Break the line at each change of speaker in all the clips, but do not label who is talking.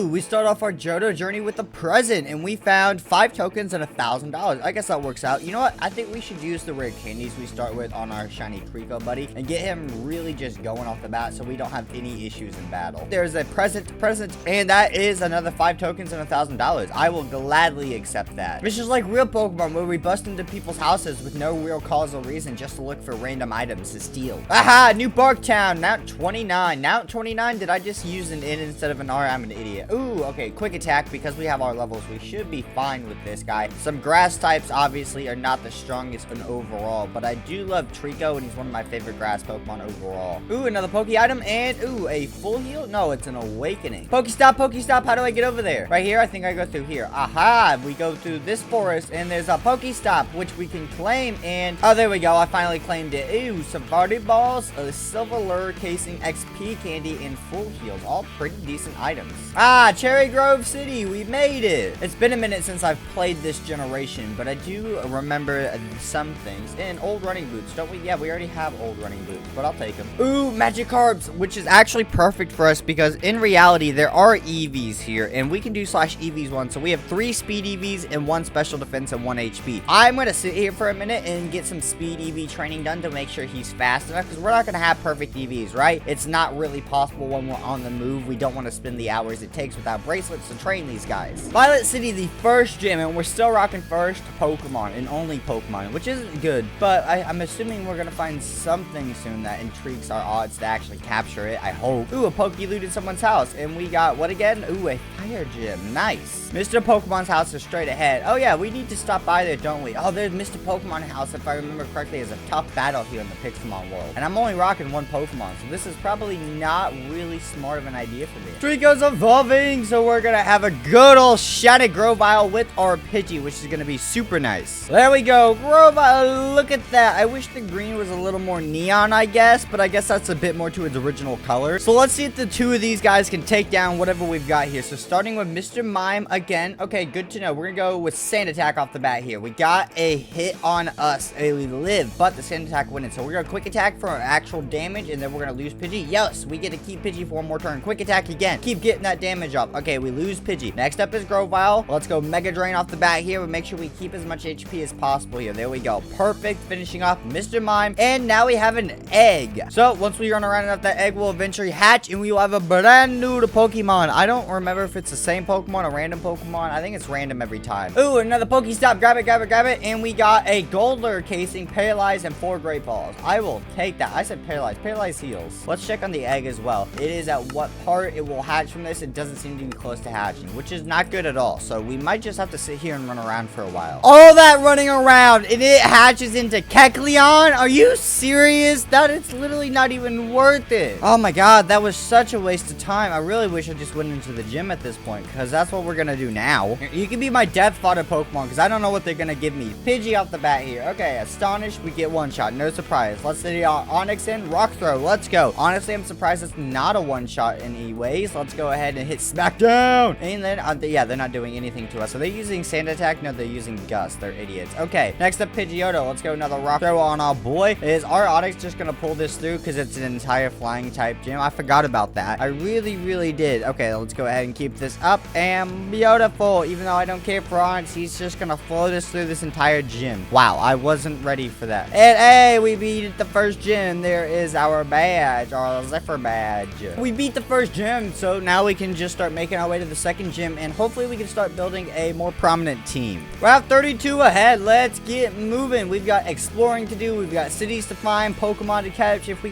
Ooh, we start off our Johto journey with a present, and we found 5 tokens and $1,000. I guess that works out. You know what? I think we should use the rare candies we start with on our shiny Trico buddy and get him really just going off the bat so we don't have any issues in battle. There's a present, and that is another 5 tokens and $1,000. I will gladly accept that. It's just like real Pokemon where we bust into people's houses with no real causal reason just to look for random items to steal. Aha! New Barktown, Mount 29. Mount 29, did I just use an N instead of an R? I'm an idiot. Ooh, okay, quick attack. Because we have our levels, we should be fine with this guy. Some grass types obviously are not the strongest in overall, but I do love Trico, and he's one of my favorite grass Pokemon overall. Ooh, another Poke item, and ooh, a full heal? No, it's an awakening. Pokestop, how do I get over there? Right here? I think I go through here. Aha, we go through this forest, and there's a Pokestop, which we can claim, and oh, there we go. I finally claimed it. Ooh, some party balls, a silver lure casing, XP candy, and full heals. All pretty decent items. Ah, Cherry Grove City, we made it. It's been a minute since I've played this generation, but I do remember some things. And old running boots, don't we? Yeah, we already have old running boots, but I'll take them. Ooh, Magikarps, which is actually perfect for us because in reality, there are EVs here, and we can do /EVs1. So we have 3 speed EVs and 1 special defense and 1 HP. I'm going to sit here for a minute and get some speed EV training done to make sure he's fast enough because we're not going to have perfect EVs, right? It's not really possible when we're on the move. We don't want to spend the hours it takes without bracelets to train these guys. Violet City, the first gym, and we're still rocking first Pokemon and only Pokemon, which isn't good, but I'm assuming we're gonna find something soon that intrigues our odds to actually capture it. I hope. Ooh, a Poke looted someone's house, and we got what again? Ooh, a fire gym. Nice. Mr. Pokemon's house is straight ahead. Oh yeah, we need to stop by there, don't we? Oh, there's Mr. Pokemon house, if I remember correctly, is a tough battle here in the Pixelmon world, and I'm only rocking 1 Pokemon, so this is probably not really smart of an idea for me. Trico's evolving, so we're gonna have a good old shiny Grovyle with our Pidgey, which is gonna be super nice. There we go, Grovyle, look at that. I wish the green was a little more neon, I guess, but I guess that's a bit more to its original color. So let's see if the 2 of these guys can take down whatever we've got here. So starting with Mr. Mime again. Okay, good to know. We're gonna go with Sand Attack off the bat here. We got a hit on us. We live, but the Sand Attack went in. So we're gonna quick attack for our actual damage, and then we're gonna lose Pidgey. Yes, we get to keep Pidgey for 1 more turn. Quick attack again. Keep getting that damage up. Okay, we lose Pidgey. Next up is Grovyle. Let's go Mega Drain off the bat here. We make sure we keep as much HP as possible here. There we go. Perfect. Finishing off Mr. Mime. And now we have an egg. So once we run around enough, that egg will eventually hatch, and we will have a brand new Pokemon. I don't remember if it's the same Pokemon or random Pokemon. I think it's random every time. Ooh, another Pokestop. Grab it. And we got a Gold Lure casing, Paralyze, and 4 Great Balls. I will take that. I said Paralyze. Paralyze heals. Let's check on the egg as well. It is at what part it will hatch from this. It doesn't seem to be close to hatching, which is not good at all. So we might just have to sit here and run around for a while. All that running around, and it hatches into Kecleon? Are you serious? That is literally not even worth it. Oh my god, that was such a waste of time. I really wish I just went into the gym at this point, because that's what we're gonna do now. You can be my death fodder Pokemon, because I don't know what they're gonna give me. Pidgey off the bat here. Okay, Astonished, we get 1 shot. No surprise. Let's see Onyx in. Rock Throw. Let's go. Honestly, I'm surprised it's not a 1 shot in any ways. Let's go ahead and hit Smackdown. And then, yeah, they're not doing anything to us. Are they using Sand Attack? No, they're using Gust. They're idiots. Okay, next up, Pidgeotto. Let's go another Rock Throw on our boy. Is our Onyx just gonna pull this through because it's an entire flying type gym? I forgot about that. I really did. Okay, let's go ahead and keep this up. And beautiful. Even though I don't care for Onyx, he's just gonna float us through this entire gym. Wow, I wasn't ready for that. And hey, we beat the first gym. There is our badge, our Zephyr badge. We beat the first gym, so now we can just start making our way to the second gym, and hopefully we can start building a more prominent team. We're at 32 ahead. Let's get moving. We've got exploring to do. We've got cities to find, Pokemon to catch. If we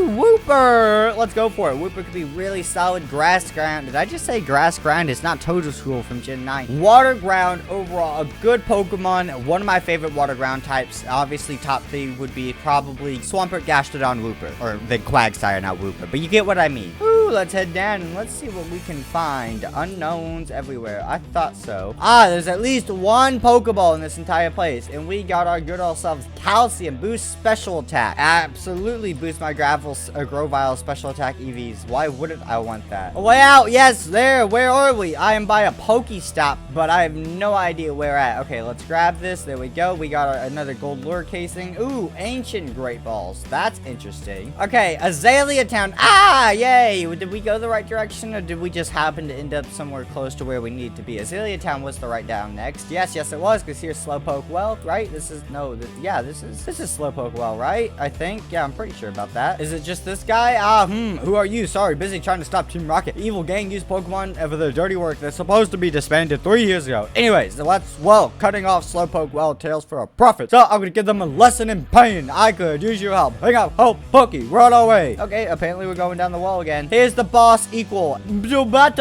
Wooper, let's go for it. Wooper could be really solid. Grass ground. Did I just say grass ground? It's not Total School from Gen 9. Water ground overall, a good Pokemon. One of my favorite water ground types. Obviously, top 3 would be probably Swampert, Gastrodon, Wooper, or the Quagsire, not Wooper, but you get what I mean. Ooh, let's head down and let's see what we can find. Unknowns everywhere. I thought so. Ah, there's at least 1 Pokeball in this entire place, and we got our good old selves Calcium. Boost special attack. Absolutely boost my Grovyle special attack EVs. Why wouldn't I want that? Way out. Yes, there. Where are we? I am by a Pokestop, but I have no idea where at. Okay, let's grab this. There we go. We got another Gold Lure casing. Ooh, Ancient Great Balls. That's interesting. Okay, Azalea Town. Ah, yay. Did we go the right direction, or did we just happen to end up somewhere close to where we need to be? Azalea Town was the right down next. Yes, it was, because here's Slowpoke Well, right? This is, no, yeah, this is Slowpoke Well, right? I think, yeah, I'm pretty sure about that. Is it just this guy? Who are you? Sorry, busy trying to stop Team Rocket. Evil gang used Pokemon for their dirty work that's supposed to be disbanded 3 years ago. Anyways, cutting off Slowpoke Well tails for a profit. So I'm gonna give them a lesson in pain. I could use your help. Hang up, hope, Pokey, we're on our way. Okay, apparently we're going down the wall again. Here's the boss equal Zubat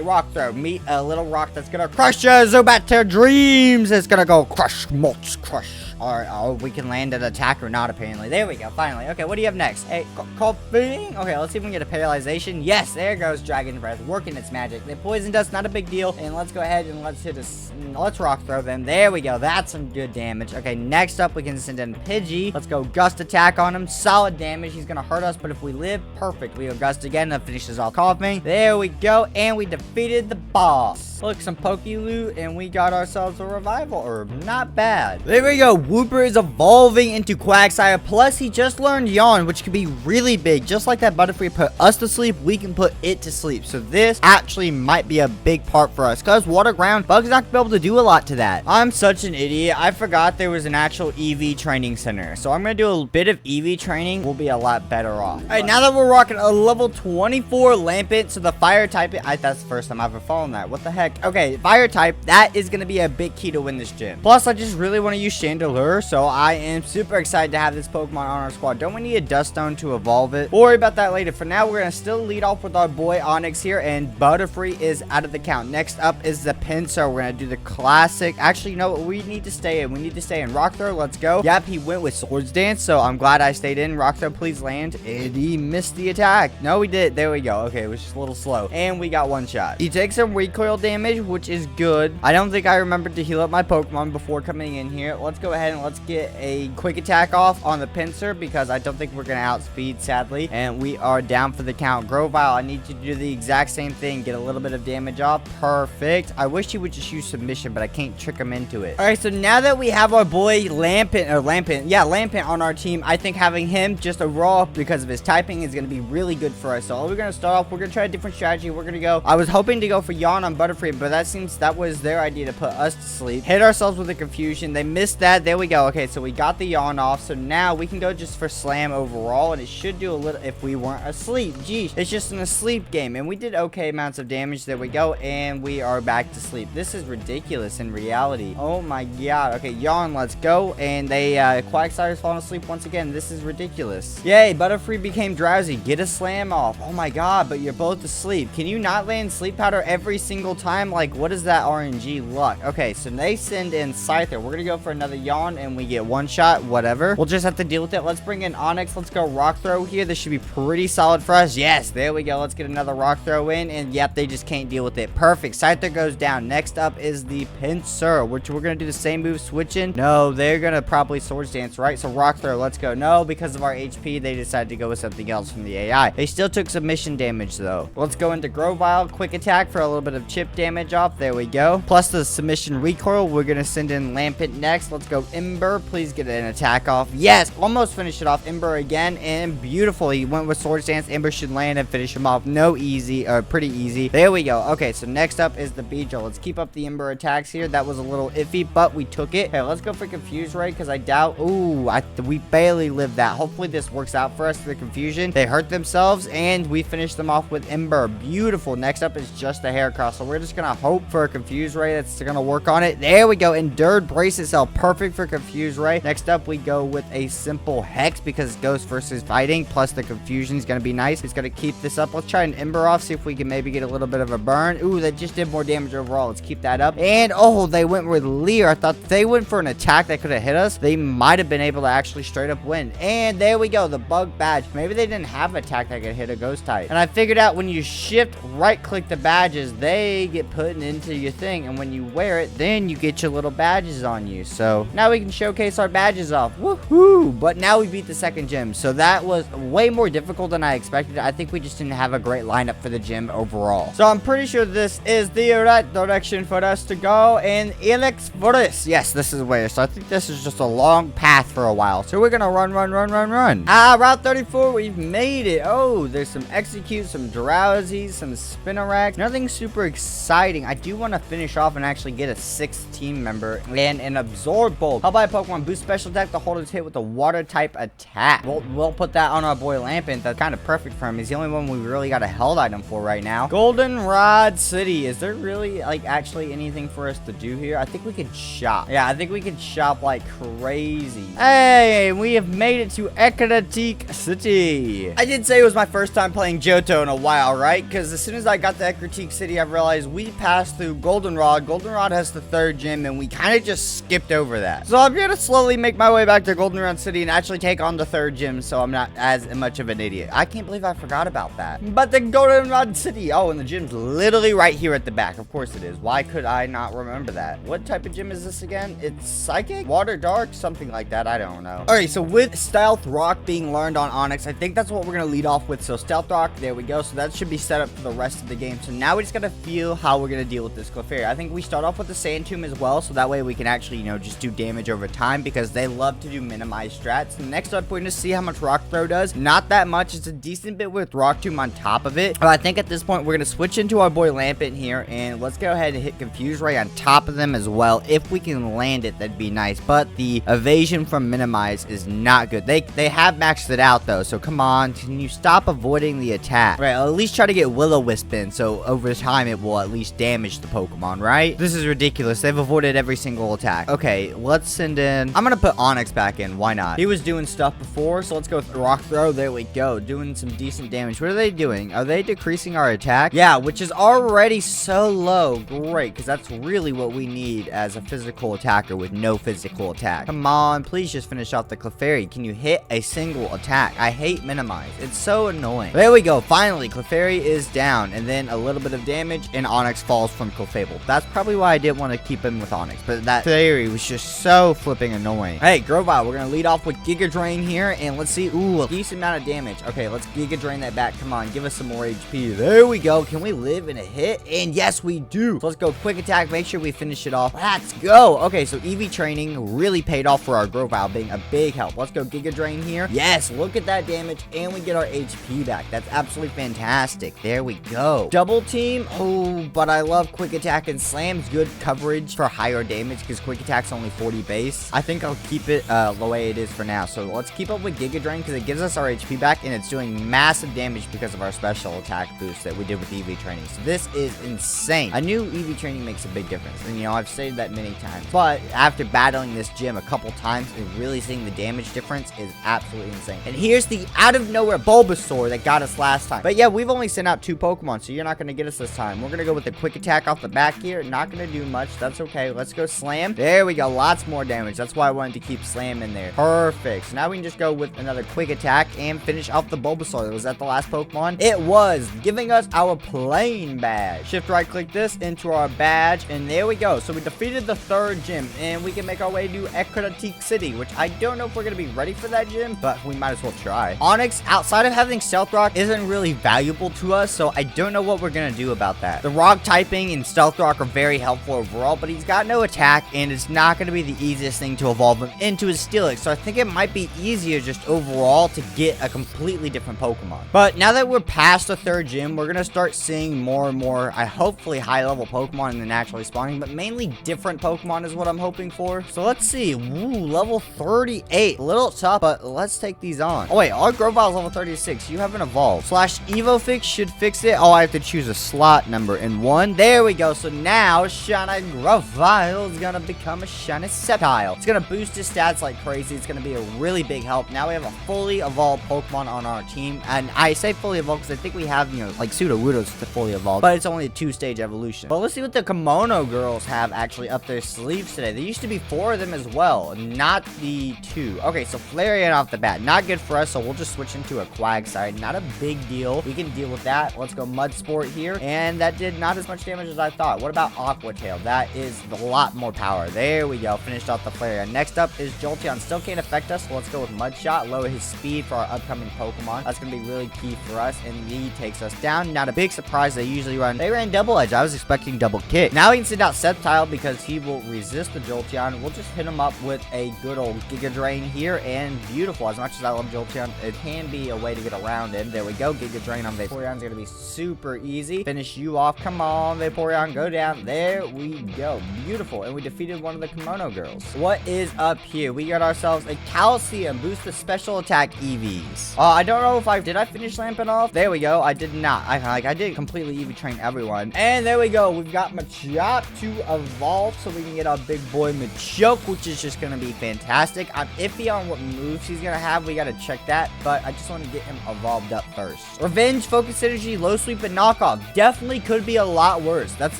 rock throw. Meet a little rock that's gonna crush your Zubat to dreams. It's gonna go crush, mulch, crush. Or we can land an attack or not, apparently. There we go, finally. Okay, what do you have next? Hey, coughing. Okay, let's see if we can get a paralyzation. Yes, there goes Dragon Breath, working its magic. They poisoned us, not a big deal. And let's go ahead and let's rock throw them. There we go, that's some good damage. Okay, next up, we can send in Pidgey. Let's go Gust attack on him. Solid damage. He's gonna hurt us, but if we live, perfect. We go Gust again, that finishes off coughing. There we go, and we defeated the boss. Look, some Poke loot, and we got ourselves a revival herb. Not bad. There we go. Wooper is evolving into Quagsire. Plus, he just learned Yawn, which could be really big. Just like that Butterfree put us to sleep, we can put it to sleep. So this actually might be a big part for us. Because Water Ground, Bug's not going to be able to do a lot to that. I'm such an idiot. I forgot there was an actual EV training center. So I'm going to do a bit of EV training. We'll be a lot better off. All right, now that we're rocking a level 24 Lampent, so the fire type, that's the first time I've ever fallen that. What the heck? Okay, fire type, that is going to be a big key to win this gym. Plus, I just really want to use Chandelure, so I am super excited to have this Pokemon on our squad. Don't we need a Dust Stone to evolve it? We'll worry about that later. For now, we're going to still lead off with our boy Onix here, and Butterfree is out of the count. Next up is the Pinsir. We're going to do the classic. Actually, you know what? We need to stay in. We need to stay in. Rock Throw, let's go. Yep, he went with Swords Dance, so I'm glad I stayed in. Rock Throw, please land. And he missed the attack. No, we did. There we go. Okay, it was just a little slow. And we got one shot. He takes some recoil damage, which is good. I don't think I remembered to heal up my Pokemon before coming in here. Let's go ahead and let's get a quick attack off on the Pinsir, because I don't think we're going to outspeed, sadly. And we are down for the count. Grovyle, I need you to do the exact same thing. Get a little bit of damage off. Perfect. I wish he would just use Submission, but I can't trick him into it. Alright, so now that we have our boy Lampent on our team, I think having him just overall, because of his typing, is going to be really good for us. So we're going to start off. We're going to try a different strategy. We're going to go. I was hoping to go for Yawn on Butterfree, but that was their idea to put us to sleep. Hit ourselves with a confusion. They missed that. There we go. Okay, so we got the Yawn off. So now we can go just for Slam overall, and it should do a little if we weren't asleep. Geez, it's just an asleep game, and we did okay amounts of damage. There we go, and we are back to sleep. This is ridiculous in reality. Oh my god. Okay, Yawn, let's go. And they Quagsire's falling asleep once again. This is ridiculous. Yay, Butterfree became drowsy. Get a Slam off. Oh my god, but you're both asleep. Can you not land Sleep Powder every single time? Like, what is that RNG luck? Okay, so they send in Scyther. We're gonna go for another Yawn, and we get one shot. Whatever, we'll just have to deal with it. Let's bring in Onix. Let's go Rock Throw here. This should be pretty solid for us. Yes, there we go. Let's get another Rock Throw in, and yep, they just can't deal with it. Perfect. Scyther goes down. Next up is the Pinsir, which we're gonna do the same move, switching. No, they're gonna probably Swords Dance, right? So Rock Throw, let's go. No, because of our HP, they decided to go with something else from the AI. They still took submission damage though. Let's go into Grovyle. Quick attack for a little bit of chip damage off. There we go. Plus the submission recoil. We're gonna send in Lampent next. Let's go Ember. Please get an attack off. Yes, almost finished it off. Ember again, and beautiful. He went with Swords Dance. Ember should land and finish him off. No easy, pretty easy. There we go. Okay, so next up is the Beedrill. Let's keep up the Ember attacks here. That was a little iffy, but we took it. Okay, let's go for Confuse Ray, because I doubt. Ooh, we barely lived that. Hopefully this works out for us. The confusion. They hurt themselves, and we finished them off with Ember. Beautiful. Next up is just a Heracross. So we're just gonna hope for a Confuse Ray that's gonna work on it. There we go. Endured Brace itself. Perfect for Confuse Ray. Next up, we go with a simple Hex, because Ghost versus Fighting, plus the confusion is gonna be nice. He's gonna keep this up. Let's try an Ember off, see if we can maybe get a little bit of a burn. Ooh, that just did more damage overall. Let's keep that up. And oh, they went with Leer. I thought they went for an attack that could have hit us. They might have been able to actually straight up win. And there we go, the Bug Badge. Maybe they didn't have an attack that could hit a Ghost type. And I figured out when you shift right click the badges, they get put into your thing, and when you wear it, then you get your little badges on you. So now we can showcase our badges off. Woohoo! But now we beat the second gym, so that was way more difficult than I expected. I think we just didn't have a great lineup for the gym overall. So I'm pretty sure this is the right direction for us to go, and Alex for this. Yes, this is where. So I think this is just a long path for a while. So we're gonna run. Route 34, we've made it. Oh, there's some execute, some drowsies, some spinnerags. Nothing super exciting. I do want to finish off and actually get a 6th team member and an absorb bolt. How about Pokemon boost special attack to hold his hit with a water type attack? We'll put that on our boy Lampent. That's kind of perfect for him. He's the only one we really got a held item for right now. Goldenrod City. Is there really like actually anything for us to do here? I think we could shop. Yeah, I think we could shop like crazy. Hey, we have made it to Ecruteak City. I did say it was my first time playing Johto in a while, right? Because as soon as I got to Ecruteak City, I realized we passed through Goldenrod. Goldenrod has the 3rd gym, and we kind of just skipped over that. So I'm gonna slowly make my way back to Goldenrod City and actually take on the 3rd gym, so I'm not as much of an idiot. I can't believe I forgot about that. But the Goldenrod City. Oh, and the gym's literally right here at the back. Of course it is. Why could I not remember that? What type of gym is this again? It's Psychic? Water Dark? Something like that. I don't know. Alright, so with Stealth Rock being learned on Onix, I think that's what we're going to lead off with. So Stealth Rock, there we go. So that should be set up for the rest of the game. So now we just got to feel how we're going to deal with this Clefairy. I think we start off with the Sand Tomb as well. So that way we can actually, you know, just do damage over time because they love to do minimized strats. Next up, we're going to see how much Rock Throw does. Not that much. It's a decent bit with Rock Tomb on top of it. But I think at this point, we're going to switch into our boy Lampent here. And let's go ahead and hit Confuse Ray on top of them as well. If we can land it, that'd be nice. But the evasion from minimize is not good. They have maxed it out though, so come on, can you stop avoiding the attack? Right, I'll at least try to get Will-O-Wisp in, so over time it will at least damage the Pokemon, right? This is ridiculous. They've avoided every single attack. Okay, let's send in, I'm gonna put Onix back in. Why not? He was doing stuff before, so let's go with Rock Throw. There we go, doing some decent damage. What are they doing? Are they decreasing our attack? Yeah, which is already so low. Great, because that's really what we need as a physical attacker with no physical attack. Come on, please just finish off the Clefairy. Can you hit a single attack? I hate minimize. It's so annoying. There we go. Finally, Clefairy is down, and then a little bit of damage, and Onix falls from Clefable. That's probably why I didn't want to keep him with Onix, but that Clefairy was just so flipping annoying. Hey, Grovyle, we're going to lead off with Giga Drain here, and let's see. Ooh, a decent amount of damage. Okay, let's Giga Drain that back. Come on, give us some more HP. There we go. Can we live in a hit? And yes, we do. So let's go Quick Attack. Make sure we finish it off. Let's go. Okay, so EV training really paid off for our Grovyle being a big help. Let's go Giga Drain here. Yes, look at that damage, and we get our HP back. That's absolutely fantastic. There we go. Double team. Oh, but I love Quick Attack and Slam's good coverage for higher damage because Quick Attack's only 40 base. I think I'll keep it the way it is for now. So let's keep up with Giga Drain because it gives us our HP back, and it's doing massive damage because of our special attack boost that we did with EV training. So this is insane. I knew EV training makes a big difference, and you know, I've said that many times, but after battling this gym a couple times and really seeing the damage difference is absolutely insane. And here's the out of nowhere Bulbasaur that got us last time. But yeah, we've only sent out 2 Pokemon, so you're not going to get us this time. We're going to go with the Quick Attack off the back here. Not going to do much. That's okay. Let's go Slam. There we go. Lots more damage. That's why I wanted to keep Slam in there. Perfect. So now we can just go with another Quick Attack and finish off the Bulbasaur. Was that the last Pokemon? It was, giving us our plain badge. Shift right click this into our badge, and there we go. So we defeated the 3rd gym, and we can make our way to Ecruteak City, which I don't know if we're going to be ready for that gym, but we might as well try. Onix, outside of having Stealth Rock, isn't really valuable to us, so I don't know what we're going to do about that. The Rock typing and Stealth Rock are very helpful overall, but he's got no attack, and it's not going to be the easiest thing to evolve him into his Steelix, so I think it might be easier just overall to get a completely different Pokemon. But now that we're past the 3rd gym, we're going to start seeing more and more, hopefully high-level Pokemon in the naturally spawning, but mainly different Pokemon is what I'm hoping for. So let's see. Ooh, level 38. A little tough, but let's take these on. Oh, wait. Our Grovyle's level 36. You haven't evolved. Slash EvoFix should fix it. Oh, I have to choose a slot number in 1. There we go. So now, Shiny Grovyle is going to become a Shiny Sceptile. It's going to boost his stats like crazy. It's going to be a really big help. Now we have a fully evolved Pokemon on our team. And I say fully evolved because I think we have, you know, like Sudowoodo's to fully evolved, but it's only a 2-stage evolution. But let's see what the Kimono girls have actually up their sleeves today. There used to be 4 of them as well, not the 2. Okay, so Flareon off the bat. Not good for us, so we'll just switch into a Quagsire. Not a big deal. We can deal with that. Let's go Mud Sport here. And that did not as much damage as I thought. What about Aqua Tail? That is a lot more power. There we go. Finish finished off the Flareon. Next up is Jolteon. Still can't affect us, so let's go with Mud Shot. Lower his speed for our upcoming Pokemon. That's going to be really key for us, and he takes us down. Not a big surprise. They usually run. They ran Double Edge. I was expecting Double Kick. Now we can send out Sceptile because he will resist the Jolteon. We'll just hit him up with a good old Giga Drain here, and beautiful. As much as I love Jolteon, it can be a way to get around him. There we go. Giga Drain on Vaporeon's going to be super easy. Finish you off. Come on, Vaporeon. Go down. There we go. Beautiful. And we defeated one of the Kimono girls. What is up here? We got ourselves a Calcium. Boost the special attack EVs. I don't know if did I finish Lamping off? There we go. I did not. I did completely EV train everyone. And there we go. We've got Machop to evolve so we can get our big boy Machoke, which is just going to be fantastic. I'm iffy on what moves he's going to have. We got to check that, but I just want to get him evolved up first. Revenge, Focus Energy, Low Sweep, and Knockoff definitely could be a lot worse. That's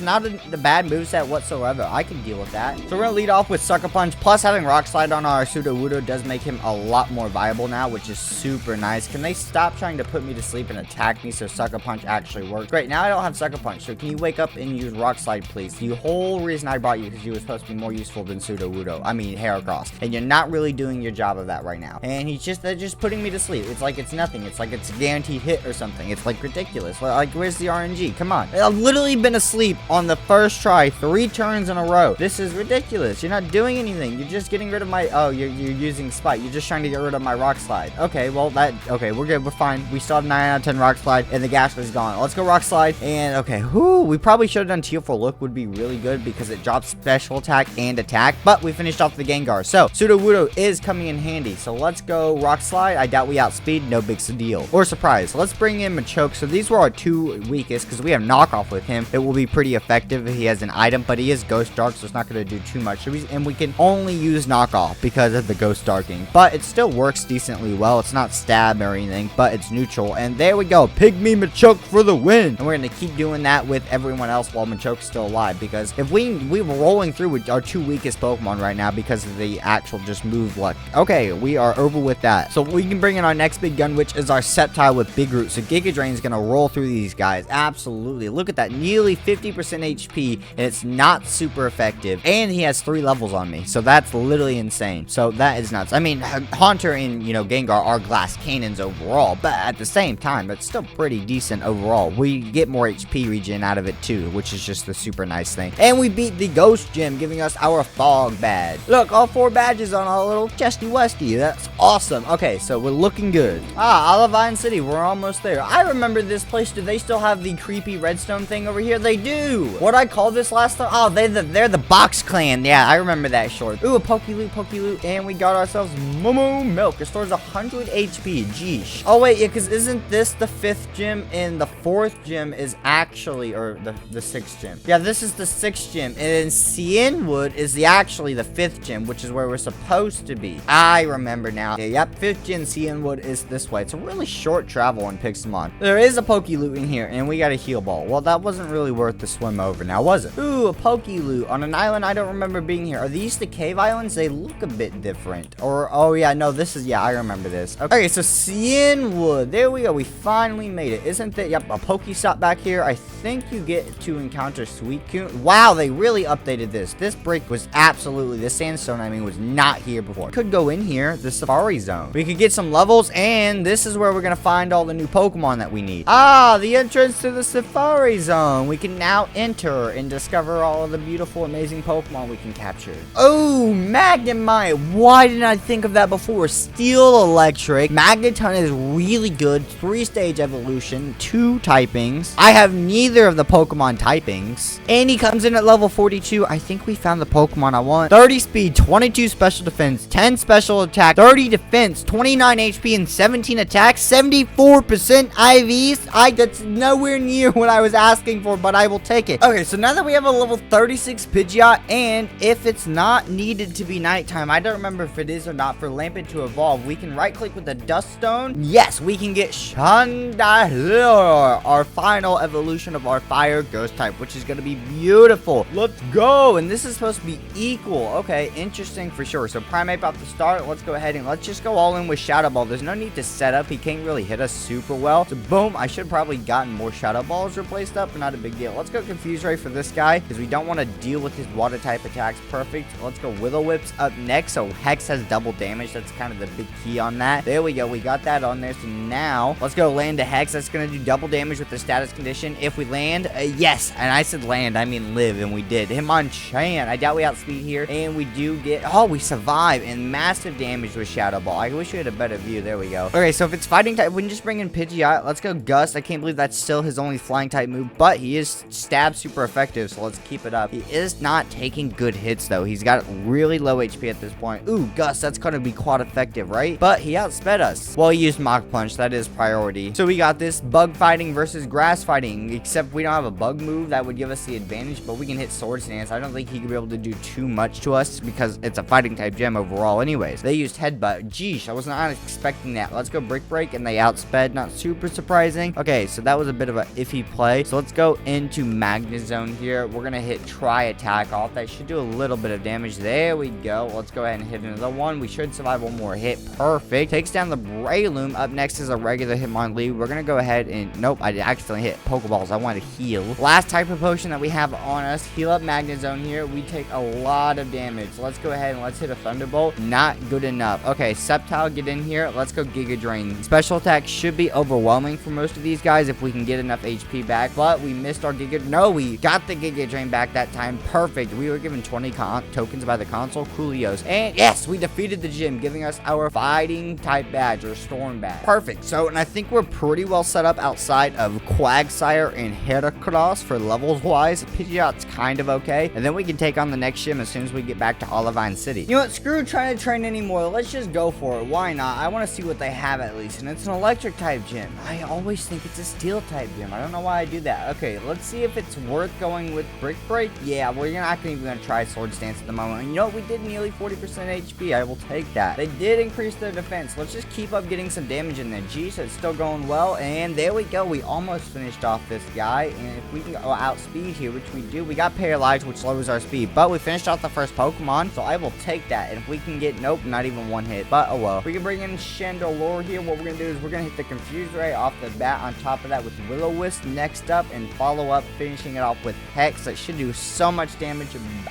not the bad moveset whatsoever. I can deal with that. So we're going to lead off with Sucker Punch, plus having Rock Slide on our Sudowoodo does make him a lot more viable now, which is super nice. Can they stop trying to put me to sleep and attack me so Sucker Punch actually works? Great, now I don't have Sucker Punch, so can you wake up and use Rock Slide, please? The whole reason I brought you is you were supposed to be more useful than Sudowoodo. I mean, Heracross. And you're not really doing your job of that right now. And they're just putting me to sleep. It's like it's nothing. It's like it's a guaranteed hit or something. It's like ridiculous. Like, where's the RNG? Come on. I've literally been asleep on the first try 3 turns in a row. This is ridiculous. You're not doing anything. You're just getting rid of my... Oh, you're using Spite. You're just trying to get rid of my Rock Slide. Okay, well, okay, we're good. We're fine. We still have 9 out of 10 Rock Slide, and the gas is gone. Let's go Rock Slide. And, okay, we probably should have done Teal for Look would be really good because it drops special attack and attack, but we finished off the Gengar. So, Sudowoodo is coming in handy. So, let's go Rock Slide. I doubt we outspeed. No big deal. Or surprise. Let's bring in Machoke. So, these were our 2 weakest because we have Knockoff with him. It will be pretty effective if he has an item, but he is Ghost Dark, so it's not going to do too much. And we can only use Knockoff because of the Ghost Darking, but it still works decently well. It's not stab or anything, but it's neutral. And there we go. Pygmy Machoke for the win. And we're going to keep doing that with everyone else while Machoke's still alive, because if we were rolling through with our 2 weakest Pokemon right now because of the actual just move luck. Okay, we are over with that. So we can bring in our next big gun, which is our Sceptile with Big Root. So Giga Drain is going to roll through these guys. Absolutely. Look at that. Nearly 50% HP, and it's not super effective. And he has 3 levels on me. So that's literally insane. So that is nuts. I mean, Haunter and, Gengar are glass cannons overall, but at the same time, it's still pretty decent overall. We get more HP regen out of it too, which is just the super nice thing. And we beat the Ghost Gym, giving us our Fog badge. Look, all 4 badges on our little chesty westy. That's awesome. Okay, so we're looking good. Olivine City, we're almost there. I remember this place. Do they still have the creepy redstone thing over here? They do. What I called this last time? Oh, they're the Box Clan. Yeah, I remember that short. Ooh, a Pokeloot, and we got ourselves Momo Milk. Restores 100 HP. Geesh. Oh, wait, yeah, because isn't this the 5th gym, and the 4th gym is actually, or the 6th gym. Yeah, this is the 6th gym, and then Cianwood is actually the 5th gym, which is where we're supposed to be. I remember now. Yeah, yep, 5th gym Cianwood is this way. It's a really short travel in Pixelmon. There is a Pokeloot in here, and we got a Heal Ball. Well, that wasn't really worth the swim over now, was it? Ooh, a Pokeloot on an island I don't remember being here. Are these the cave islands? They look a bit different. Or, oh yeah, no, this is, yeah, I remember this. Okay, so Cianwood. There we go. We finally made it. Isn't that, yep, a Pokestop back here? I think you get to encounter Suicune. Wow, they really updated this. This break was absolutely, the sandstone, I mean, was not here before. Could go in here, the Safari Zone. We could get some levels, and this is where we're going to find all the new Pokemon that we need. Ah, the entrance to the Safari Zone. We can now enter and discover all of the beautiful, amazing Pokemon we can capture. Oh, Magnemite. Why didn't I think of that before? Steel Electric. Magneton is really good. 3-stage evolution, 2 typings. I have neither of the Pokemon typings. And he comes in at level 42. I think we found the Pokemon I want. 30 speed, 22 special defense, 10 special attack, 30 defense, 29 HP, and 17 attack, 74% IVs. That's nowhere near what I was asking for, but I will take it. Okay, so now that we have a level 36 Pidgeot, and if it's not needed to be nighttime, I don't remember if it is or not, for Lampent to evolve, we can right click with the Dust Stone. Yes, we can get Chandelure, our final evolution of our fire ghost type, which is going to be beautiful. Let's go. And this is supposed to be equal. Okay, interesting for sure. So Primeape off the start. Let's go ahead and let's just go all in with Shadow Ball. There's no need to set up. He can't really hit us super well. So boom, I should have probably gotten more Shadow Balls replaced up, but not a big deal. Let's go Confuse Ray for this guy because we don't want to deal with his water type attacks. Perfect. perfect. Let's go Will-O-Wisp up next. So Hex has double damage. That's kind of the big key on that. There we go. We got that on there. So now let's go land a Hex. That's going to do double damage with the status condition. If we land, yes. And I said land, I mean live, and we did. Hitmonchan. I doubt we outspeed here. And we do get, oh, we survive. And massive damage with Shadow Ball. I wish we had a better view. There we go. Okay, so if it's fighting type, we can just bring in Pidgeot. Let's go Gust. I can't believe that's still his only flying type move, but he is stab super effective, so let's keep it up. He is not taking good hits, though. He's got really low HP at this point. Ooh, Gust, that's going to be quite effective, right? But he outsped us. Well, he used Mach Punch. That is priority. So we got this bug fighting versus grass fighting, except we don't have a bug move that would give us the advantage, but we can hit Swords Dance. I don't think he could be able to do too much to us because it's a fighting type gem overall anyways. They used Headbutt. Geesh, I was not expecting that. Let's go Brick Break, and they outsped. Not super surprising. Okay, so that was a bit of an iffy play. So let's go into Magnezone here. We're gonna hit Tri Attack off. That should do a little bit of damage. There we go. Let's go ahead and hit another one. We should survive one more hit. Perfect. Takes down the Breloom. Up next is a regular Hitmonlee. We're gonna go ahead and nope, I accidentally hit Pokeballs. I wanted to heal. Last type of potion that we have on us. Heal up Magnezone here. We take a lot of damage. Let's go ahead and let's hit a Thunderbolt. Not good enough. Okay, Sceptile, get in here. Let's go Giga Drain. Special attack should be overwhelming for most of these guys if we can get enough HP back, but we missed our Giga. No, we got the Giga Drain back that time. Perfect. We were given 20 tokens by the console. Coolios. And yes, we defeated the gym, giving us our fighting type badge or storm badge. Perfect. So, and I think we're pretty well set up outside of Quagsire and Heracross for levels wise. Pidgeot's kind of okay. And then we can take on the next gym as soon as we get back to Olivine City. You know what? Screw trying to train anymore. Let's just go for it. Why not? I want to see what they have at least. And it's an electric type gym. I always think it's a steel type gym. I don't know why I do that. Okay, let's see if it's worth going with Brick Break. Yeah, we're not even going to try Swords Dance at the moment. And you know what? We did nearly 40% HP. I will take that. They did increase their defense. Let's just keep up getting some damage in there. Geez, it's still going well. And there we go. We almost finished off this guy. And if we can go outspeed here, which we do, we got Paralyzed, which lowers our speed. But we finished off the first Pokemon, so I will take that. And if we can get, nope, not even one hit. But oh well. We can bring in Chandelure here. What we're going to do is we're going to hit the Confuse Ray off the bat. On top of that with Will-O-Wisp next up, and follow up, finishing it off with Hex. That should do so much damage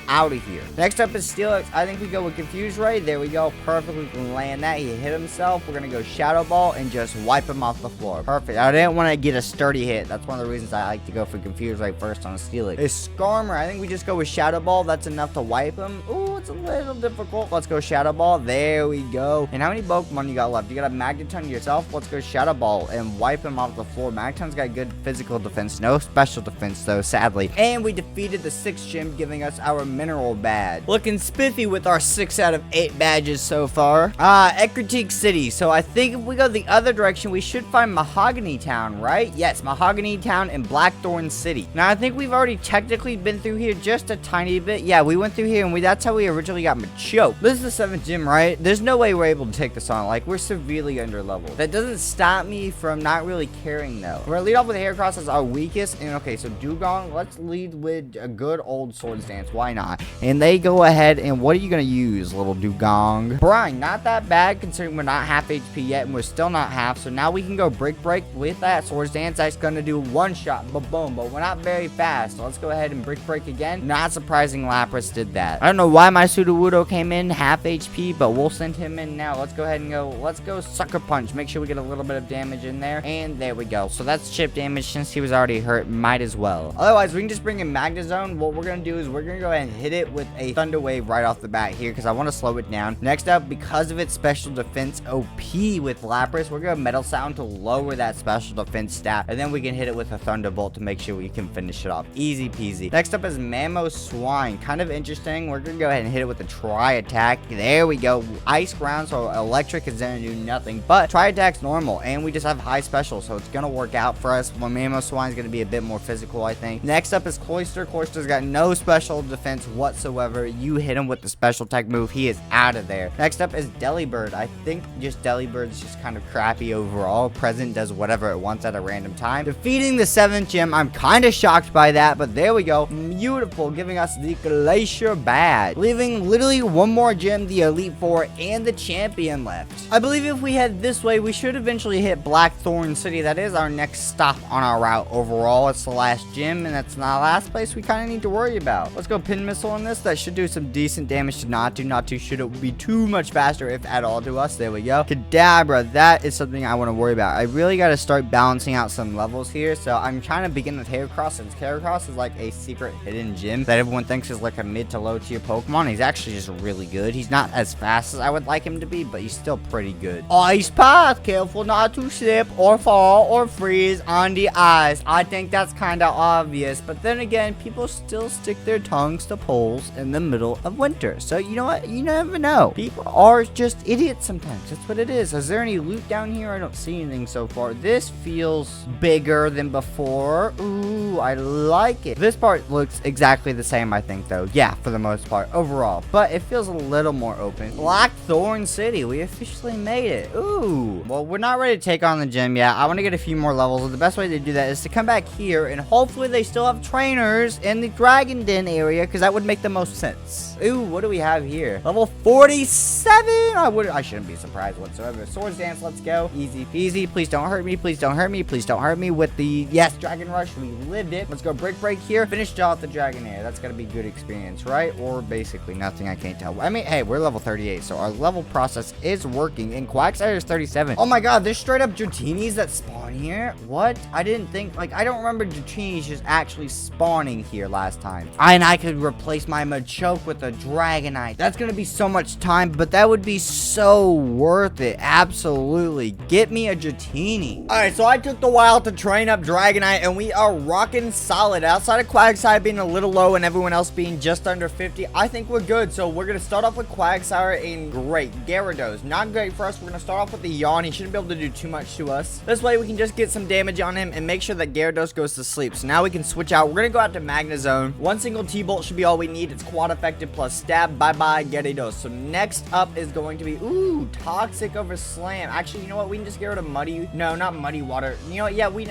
out of here. Next up is Steelix. I think we go with Confuse Ray. There we go. Perfect. We can land that. He hit himself. We're going to go Shadow Ball and just wipe him off the floor. Perfect. I didn't want to get a sturdy hit. That's one of the reasons I like to go for Confuse Ray first on Steelix. Is Skarmory. I think we just go with Shadow Ball. That's enough to wipe him. Ooh, it's a little difficult. Let's go Shadow Ball. There we go. And how many Pokemon you got left? You got a Magneton yourself. Let's go Shadow Ball and wipe him off the floor. Magneton's got good physical defense. No special defense, though, sadly. And we defeated the 6th gym, giving us our mineral badge. Looking spiffy with our 6 out of 8 badges so far. Ecruteak City. So I think if we go the other direction, we should find Mahogany Town, right? Yes, Mahogany Town and Blackthorn City. Now, I think we've already technically been through here just a tiny bit. Yeah, we went through here, and that's how we originally got Machoke. This is the 7th gym, right? There's no way we're able to take this on. Like, we're severely under leveled. That doesn't stop me from not really caring, though. We're gonna lead off with Heracross as our weakest. And okay, so Dugong, let's lead with a good old Swords Dance. Why not? And they go ahead, and what are you gonna use, little Dugong? Brine, not that bad considering we're not half HP yet, and we're still not half. So now we can go Brick Break with that Swords Dance. That's gonna do one shot, boom. But we're not very fast. So let's go ahead and Brick Break again. Not surprising Lapras did that. I don't know why my Sudowoodo came in half HP, but we'll send him in now. Let's go ahead and go. Let's go Sucker Punch. Make sure we get a little bit of damage in there. And there we go. So that's chip damage since he was already hurt. Might as well. Otherwise, we can just bring in Magnezone. What we're going to do is we're going to go ahead and hit it with a Thunder Wave right off the bat here because I want to slow it down. Next up, because of its special defense OP with Lapras, we're going to Metal Sound to lower that special defense stat. And then we can hit it with a Thunderbolt to make sure we can finish it off. Easy peasy. Next up is Mamoswine. Kind of interesting. We're going to go ahead and hit it with a Tri Attack. There we go. Ice Ground, so Electric is going to do nothing. But Tri Attack's normal, and we just have high special, so it's going to work out for us. When Mamoswine's going to be a bit more physical, I think. Next up is Cloyster. Cloyster's got no special defense whatsoever. You hit him with the special tech move, he is out of there. Next up is Delibird. I think just Delibird's just kind of crappy overall. Present does whatever it wants at a random time. Defeating the 7th gym. I'm kind of shocked by that, but there we go. Beautiful, giving us the Glacier badge. Leaving literally one more gym, the Elite Four, and the Champion left. I believe if we head this way, we should eventually hit Blackthorn City. That is our next stop on our route overall. It's the last gym, and that's not the last place we kind of need to worry about. Let's go Pin Missile on this. That should do some decent damage to Natu. Natu shouldn't be too much faster, if at all, to us. There we go. Kadabra, that is something I want to worry about. I really got to start balancing out some levels here. So I'm trying to begin with Heracross, since Heracross is like a secret hidden gym that everyone thinks is like a mid to low tier Pokemon. He's actually just really good. He's not as fast as I would like him to be, but he's still pretty good. Ice Path, careful not to slip or fall or freeze on the ice. I think that's kind of obvious, but then again, people still stick their tongues to poles in the middle of winter. So you know what? You never know. People are just idiots sometimes. That's what it is. Is there any loot down here? I don't see anything so far. This feels bigger than before. Ooh, I like it. This part looks exactly the same, I think, though. Yeah, for the most part, overall. But it feels a little more open. Blackthorn City. We officially made it. Ooh. Well, we're not ready to take on the gym yet. I want to get a few more levels. And the best way to do that is to come back here, and hopefully they still have trainers in the Dragon Den area, because that would make the most sense. Ooh, what do we have here? Level 47. I shouldn't be surprised whatsoever. Swords Dance, let's go. Easy peasy. Please don't hurt me. Please don't hurt me. Please don't hurt me with the, yes, Dragon Rush. We lived it. Let's go break here. Finish off the Dragonair. That's gonna be good experience, right? Or basically nothing. I can't tell. I mean, hey, we're level 38, so our level process is working. And Quagsire is 37. Oh my god, there's straight up Journeys that spawn here. What? I didn't think, like, I don't remember Journeys just actually spawning here last time. And I could replace my Machoke with a Dragonite. That's gonna be so much time, but that would be so worth it. Absolutely. Get me a Dratini. Alright, so I took the while to train up Dragonite, and we are rocking solid. Outside of Quagsire being a little low and everyone else being just under 50, I think we're good. So we're gonna start off with Quagsire, and great. Gyarados, not great for us. We're gonna start off with the Yawn. He shouldn't be able to do too much to us. This way we can just get some damage on him and make sure that Gyarados goes to sleep. So now we can switch out. We're gonna go out to Magnezone. One single T-Bolt should be all we need. It's quad effective plus stab. Bye-bye, Gyarados. So next up is going to be, ooh, Toxic over Slam. Actually, you know what? We can just get rid of Muddy. No, not Muddy Water. You know what? Yeah, we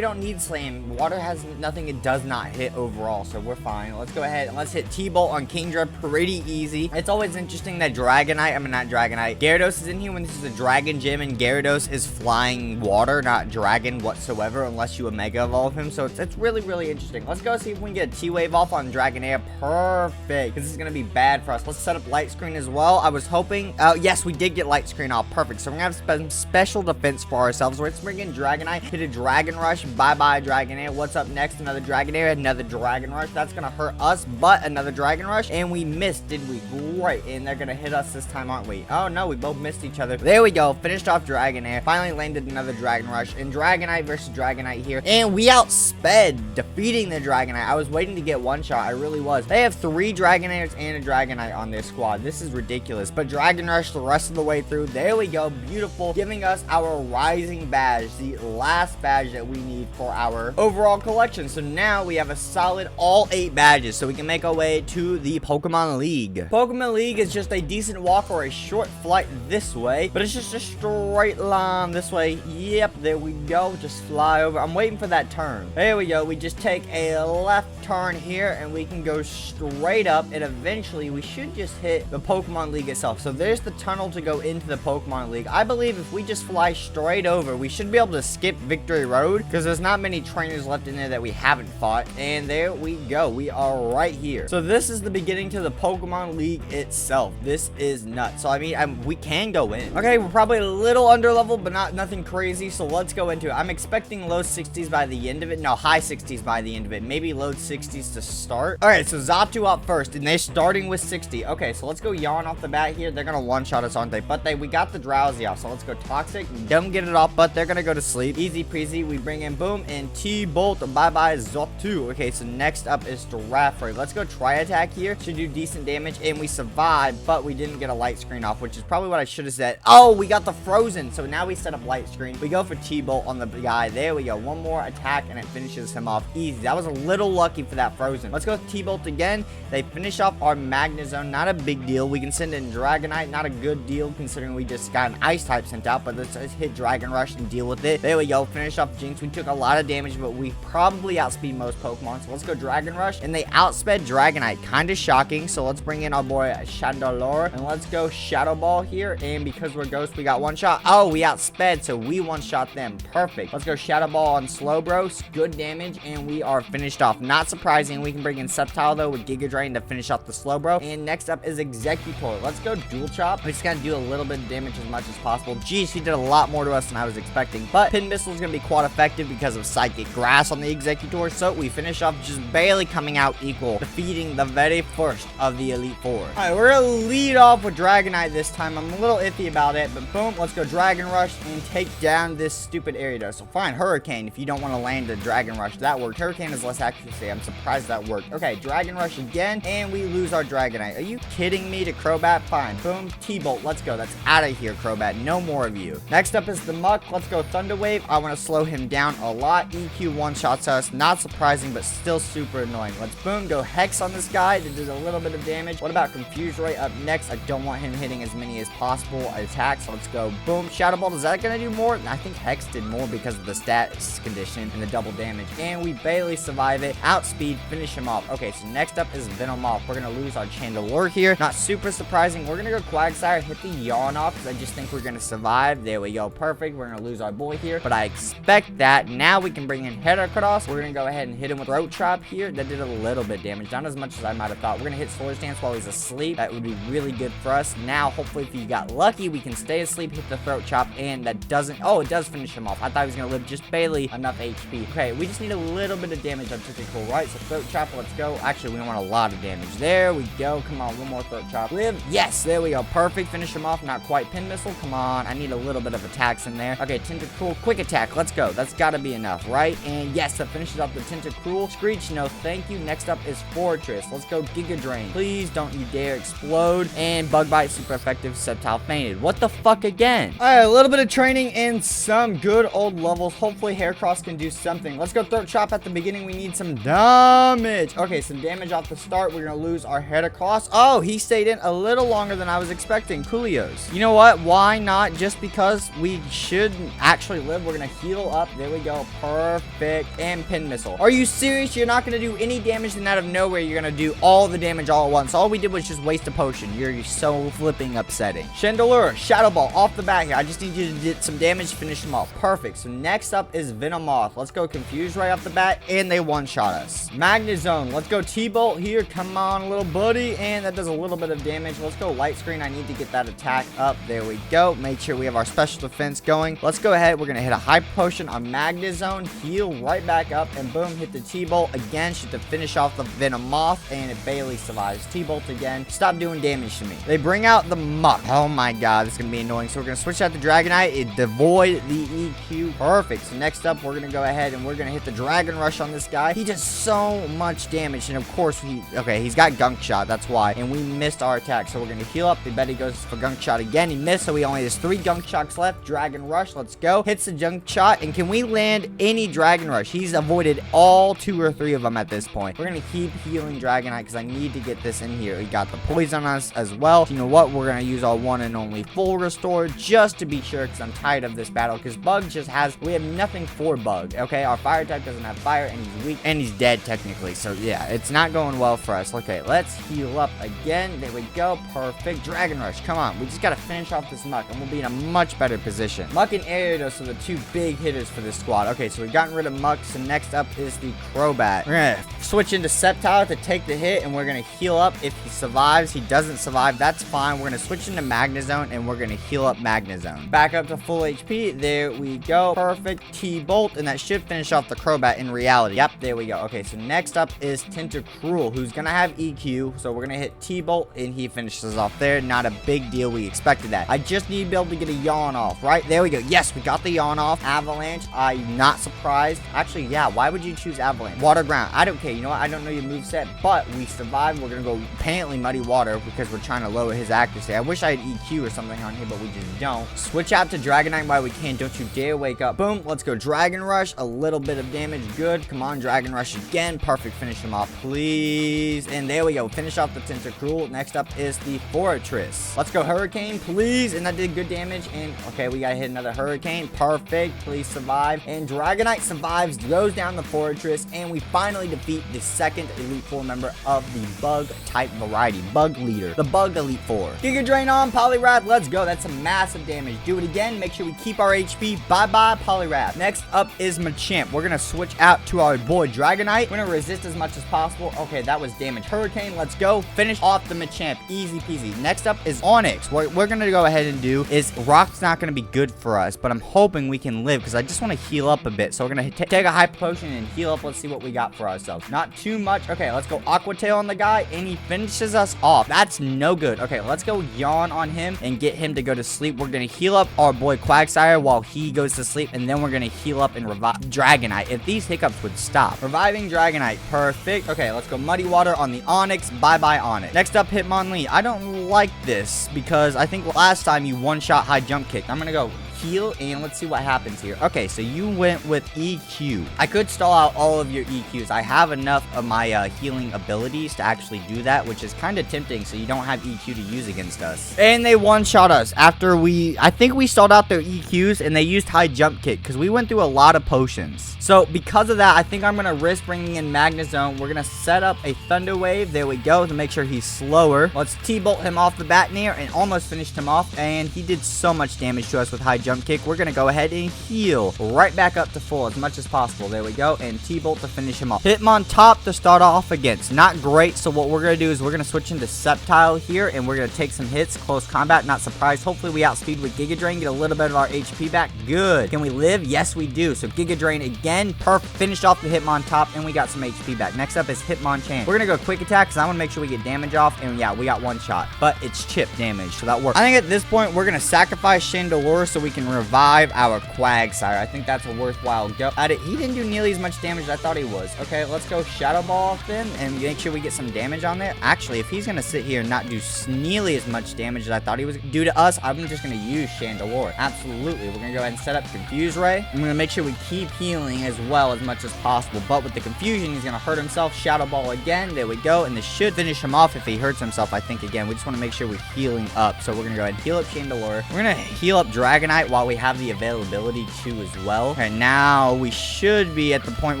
don't need Slam. Water has nothing. It does not hit overall, so we're fine. Let's go ahead and let's hit T-Bolt on Kingdra. Pretty easy. It's always interesting that Gyarados is in here when this is a Dragon Gym, and Gyarados is flying water, not dragon whatsoever, unless you Omega Evolve him. So it's really, really interesting. Let's go see if we can get a T-Wave off on Dragonair. Perfect. This is going to be bad for us. Let's set up Light Screen as well. I was hoping, yes, we did get Light Screen off. Perfect. So we're going to have some special defense for ourselves. Let's bring in Dragonite, hit a Dragon Rush. Bye-bye, Dragonair. What's up next? Another Dragonair, another Dragon Rush. That's going to hurt us, but another Dragon Rush. And we missed, did we? Great. And they're going to hit us this time, aren't we? Oh, no, we both missed each other. There we go. Finished off Dragonair. Finally landed another Dragon Rush. And Dragonite versus Dragonite here. And we outsped, defeating the Dragonite. I was waiting to get one shot. I really was. They have 3 Dragonairs and a Dragonite on their squad. This is ridiculous. But Dragon Rush the rest of the way through. There we go. Beautiful. Giving us our Rising badge. The last badge that we need for our overall collection. So now we have a solid all 8 badges. So we can make our way to the Pokemon League. Pokemon League is just a decent walk or a short flight this way. But it's just a straight line this way. Yep, there we go. Just fly over. I'm waiting for that turn. There we go. We just take a left turn here and we can go straight up, and eventually we should just hit the Pokemon League itself. So there's the tunnel to go into the Pokemon League. I believe if we just fly straight over, we should be able to skip Victory Road, because there's not many trainers left in there that we haven't fought. And there we go. We are right here. So this is the beginning to the Pokemon League itself. This is nuts. So I mean, we can go in. Okay, we're probably a little under level, but nothing crazy. So let's go into it. I'm expecting low 60s by the end of it. No, high 60s by the end of it. Maybe low 60s to start. All right, so Xatu up first, and they're starting with 60. Okay, so let's go Yawn off the bat here. They're gonna one-shot us, aren't they? But we got the Drowsy off, so let's go Toxic. Don't get it off, but they're gonna go to sleep. Easy peasy. We bring in Boom and T-Bolt. Bye-bye, Xatu. Okay, so next up is Giraffre. Let's go Tri-Attack here. Should do decent damage, and we survived, but we didn't get a Light Screen off, which is probably what I should have said. Oh, we got the Frozen, so now we set up Light Screen. We go for T-Bolt on the guy. There we go. One more attack, and it finishes him off easy. That was a little lucky for that Frozen. Let's go with T-Bolt again. They finish off our Magnezone. Not a big deal. We can send in Dragonite. Not a good deal considering we just got an Ice type sent out, but let's hit Dragon Rush and deal with it. There we go. Finish off Jinx. We took a lot of damage, but we probably outspeed most Pokemon. So let's go Dragon Rush, and they outsped Dragonite. Kind of shocking. So let's bring in our boy Chandelure, and let's go Shadow Ball here. And because we're Ghost, we got one shot. Oh, we outsped, so we one-shot them. Perfect. Let's go Shadow Ball on Slowbro. Good damage, and we are finished off. Not surprising. We can bring in Sceptile, though, with Giga Drain. second to finish off the Slowbro. And next up is Executor. Let's go Dual Chop. We just gotta do a little bit of damage as much as possible. Jeez, he did a lot more to us than I was expecting. But Pin Missile is gonna be quite effective because of Psychic Grass on the Executor. So we finish off just barely coming out equal, defeating the very first of the Elite Four. Alright, we're gonna lead off with Dragonite this time. I'm a little iffy about it, but boom, let's go Dragon Rush and take down this stupid Ariados. So fine, Hurricane if you don't want to land a Dragon Rush. That worked. Hurricane is less accuracy. I'm surprised that worked. Okay, Dragon Rush again, and we lose our Dragonite. Are you kidding me to Crobat? Fine. Boom, T-Bolt. Let's go. That's out of here, Crobat. No more of you. Next up is the Muck. Let's go Thunder Wave. I want to slow him down a lot. EQ one-shots us. Not surprising, but still super annoying. Let's boom, go Hex on this guy. That did a little bit of damage. What about Confuse Ray up next? I don't want him hitting as many as possible attacks. So let's go boom. Shadow Ball. Is that going to do more? I think Hex did more because of the stats condition and the double damage. And we barely survive it. Outspeed, finish him off. Okay, so next up is Venomoth. We're going to lose our Chandelure here. Not super surprising. We're going to go Quagsire, hit the Yawn off because I just think we're going to survive. There we go. Perfect. We're going to lose our boy here, but I expect that. Now we can bring in Heracross. We're going to go ahead and hit him with Throat Chop here. That did a little bit damage. Not as much as I might have thought. We're going to hit Swords Dance while he's asleep. That would be really good for us. Now, hopefully, if you got lucky, we can stay asleep, hit the Throat Chop, and that doesn't... Oh, it does finish him off. I thought he was going to live just barely enough HP. Okay, we just need a little bit of damage on Tentacool, right? So Throat Chop, let's go. Actually, we don't want a lot of damage. There we go. Come on, one more Throat Chop. Live. Yes, there we go. Perfect. Finish him off. Not quite. Pin Missile. Come on. I need a little bit of attacks in there. Okay, Tentacool. Quick Attack. Let's go. That's got to be enough, right? And yes, that finishes off the Tentacool. Screech, no thank you. Next up is Fortress. Let's go Giga Drain. Please don't you dare explode. And Bug Bite, super effective. Sceptile fainted. What the fuck again? All right, a little bit of training and some good old levels. Hopefully Heracross can do something. Let's go Throat Chop at the beginning. We need some damage. Okay, some damage off the start. We're gonna lose our Heracross. Oh, he stayed in a little longer than I was expecting. Coolios. You know what? Why not? Just because we should actually live. We're gonna heal up. There we go. Perfect. And Pin Missile. Are you serious? You're not gonna do any damage, and out of nowhere you're gonna do all the damage all at once. All we did was just waste a potion. You're so flipping upsetting. Chandelure, Shadow Ball off the bat here. I just need you to get some damage to finish him off. Perfect. So next up is Venomoth. Let's go Confuse Ray off the bat, and they one-shot us. Magnezone. Let's go T-Bolt here. Come on, little buddy. And that does a little bit of damage. Let's go Light Screen. I need to get that attack up. There we go. Make sure we have our special defense going. Let's go ahead. We're going to hit a Hyper Potion on Magnezone. Heal right back up, and boom, hit the T-Bolt again. Should to finish off the Venomoth, and it barely survives. T-Bolt again. Stop doing damage to me. They bring out the Muck. Oh my god, this is going to be annoying. So we're going to switch out the Dragonite. It devoid the EQ. Perfect. So next up, we're going to go ahead and we're going to hit the Dragon Rush on this guy. He does so much damage, and of course, he's got Gunk Shot. That's why. And we missed our attack, so we're going to heal up. I bet he goes for Gunk Shot again. He missed, so he only has 3 Gunk Shots left. Dragon Rush. Let's go. Hits the Gunk Shot, and can we land any Dragon Rush? He's avoided all 2 or 3 of them at this point. We're going to keep healing Dragonite because I need to get this in here. He got the poison on us as well. So you know what? We're going to use our one and only full restore just to be sure because I'm tired of this battle because Bug just has... We have nothing for Bug, okay? Our fire type doesn't have fire, and he's weak, and he's dead technically. So yeah, it's not going well for us. Okay, let's heal up again. There we go. Perfect. Dragon Rush. Come on. We just got to finish off this Muck, and we'll be in a much better position. Muck and Ariados are the 2 big hitters for this squad. Okay, so we've gotten rid of Muck, so next up is the Crobat. We're going to switch into Sceptile to take the hit, and we're going to heal up. If he survives, he doesn't survive, that's fine. We're going to switch into Magnezone, and we're going to heal up Magnezone. Back up to full HP. There we go. Perfect. T-Bolt, and that should finish off the Crobat in reality. Yep, there we go. Okay, so next up is Tentacruel, who's going to have EQ, so we're going to hit T-Bolt, and he finishes off there. Not a big deal. We expected that. I just need to be able to get a Yawn off, right? There we go. Yes, we got the Yawn off. Avalanche. I'm not surprised. Actually, yeah, why would you choose Avalanche? Water Ground. I don't care. You know what? I don't know your moveset, but we survived. We're going to go apparently Muddy Water because we're trying to lower his accuracy. I wish I had EQ or something on here, but we just don't. Switch out to Dragonite while we can. Don't you dare wake up. Boom. Let's go Dragon Rush. A little bit of damage. Good. Come on, Dragon Rush again. Perfect. Finish him off, please. And there we go. Finish off the Tentacruel. Next up is the Fortress. Let's go Hurricane, please. And that did good damage. And okay, we gotta hit another Hurricane. Perfect. Please survive. And Dragonite survives, goes down the Fortress, and we finally defeat the second Elite Four member of the Bug type variety. Bug leader. The Bug Elite Four. Giga Drain on Poliwrath. Let's go. That's some massive damage. Do it again. Make sure we keep our HP. Bye-bye, Poliwrath. Next up is Machamp. We're gonna switch out to our boy Dragonite. We're gonna resist as much as possible. Okay, that was damage. Hurricane, let's go. Finish off the Machamp. Easy peasy. Next up is Onyx. What we're going to go ahead and do is Rock's not going to be good for us, but I'm hoping we can live because I just want to heal up a bit. So we're going to take a hyper potion and heal up. Let's see what we got for ourselves. Not too much. Okay, let's go Aqua Tail on the guy, and he finishes us off. That's no good. Okay, let's go Yawn on him and get him to go to sleep. We're going to heal up our boy Quagsire while he goes to sleep, and then we're going to heal up and revive Dragonite. If these hiccups would stop. Reviving Dragonite. Perfect. Okay, let's go Muddy Water on the Onyx. Bye-bye Onyx. Next up, Hitmonlee. I don't like this because I think last time you one-shot high jump kick. I'm going to go heal, and let's see what happens here. Okay, so you went with EQ. I could stall out all of your EQs. I have enough of my healing abilities to actually do that, which is kind of tempting, so you don't have EQ to use against us. And they one-shot us after I think we stalled out their EQs, and they used high jump kick, because we went through a lot of potions. So, because of that, I think I'm going to risk bringing in Magnezone. We're going to set up a Thunder Wave. There we go, to make sure he's slower. Let's T-Bolt him off the bat near, and almost finished him off, and he did so much damage to us with high jump kick. We're gonna go ahead and heal right back up to full as much as possible. There we go, and T-Bolt to finish him off. Hitmon top to start off against. Not great, so what we're gonna do is we're gonna switch into Sceptile here, and we're gonna take some hits. Close combat, not surprised. Hopefully we outspeed with Giga Drain, get a little bit of our HP back. Good. Can we live? Yes, we do. So Giga Drain again. Perfect. Finished off the Hitmon top, and we got some HP back. Next up is Hitmonchan. We're gonna go quick attack because I want to make sure we get damage off, and yeah, we got one shot, but it's chip damage, so that works. I think at this point we're gonna sacrifice Chandelure so we can revive our Quagsire. I think that's a worthwhile go at it. He didn't do nearly as much damage as I thought he was. Okay, let's go Shadow Ball off him and make sure we get some damage on there. Actually, if he's gonna sit here and not do nearly as much damage as I thought he was do to us, I'm just gonna use Chandelure. Absolutely. We're gonna go ahead and set up Confuse Ray. I'm gonna make sure we keep healing as well as much as possible, but with the confusion, he's gonna hurt himself. Shadow Ball again. There we go, and this should finish him off if he hurts himself. I think again, we just want to make sure we're healing up. So we're gonna go ahead and heal up Chandelure. We're gonna heal up Dragonite while we have the availability to as well. Okay, now we should be at the point